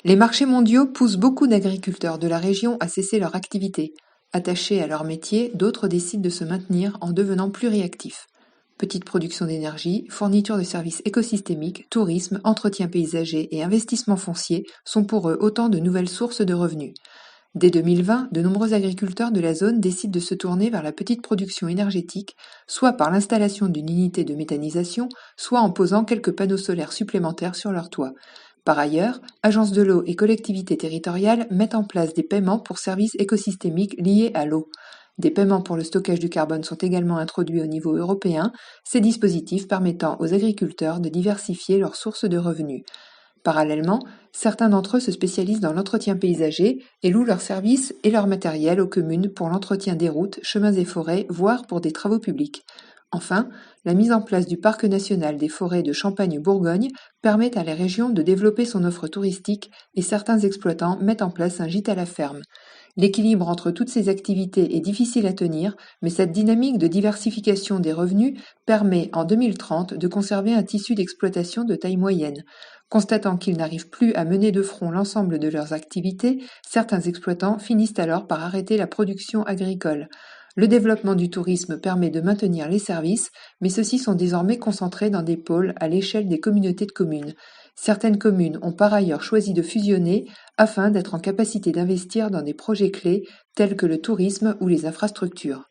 Les marchés mondiaux poussent beaucoup d'agriculteurs de la région à cesser leur activité. Attachés à leur métier, d'autres décident de se maintenir en devenant plus réactifs. Petite production d'énergie, fourniture de services écosystémiques, tourisme, entretien paysager et investissement foncier sont pour eux autant de nouvelles sources de revenus. Dès 2020, de nombreux agriculteurs de la zone décident de se tourner vers la petite production énergétique, soit par l'installation d'une unité de méthanisation, soit en posant quelques panneaux solaires supplémentaires sur leur toit. Par ailleurs, agences de l'eau et collectivités territoriales mettent en place des paiements pour services écosystémiques liés à l'eau. Des paiements pour le stockage du carbone sont également introduits au niveau européen, ces dispositifs permettant aux agriculteurs de diversifier leurs sources de revenus. Parallèlement, certains d'entre eux se spécialisent dans l'entretien paysager et louent leurs services et leur matériel aux communes pour l'entretien des routes, chemins et forêts, voire pour des travaux publics. Enfin, la mise en place du Parc national des forêts de Champagne-Bourgogne permet à la région de développer son offre touristique et certains exploitants mettent en place un gîte à la ferme. L'équilibre entre toutes ces activités est difficile à tenir, mais cette dynamique de diversification des revenus permet, en 2030, de conserver un tissu d'exploitation de taille moyenne. Constatant qu'ils n'arrivent plus à mener de front l'ensemble de leurs activités, certains exploitants finissent alors par arrêter la production agricole. Le développement du tourisme permet de maintenir les services, mais ceux-ci sont désormais concentrés dans des pôles à l'échelle des communautés de communes. Certaines communes ont par ailleurs choisi de fusionner afin d'être en capacité d'investir dans des projets clés tels que le tourisme ou les infrastructures.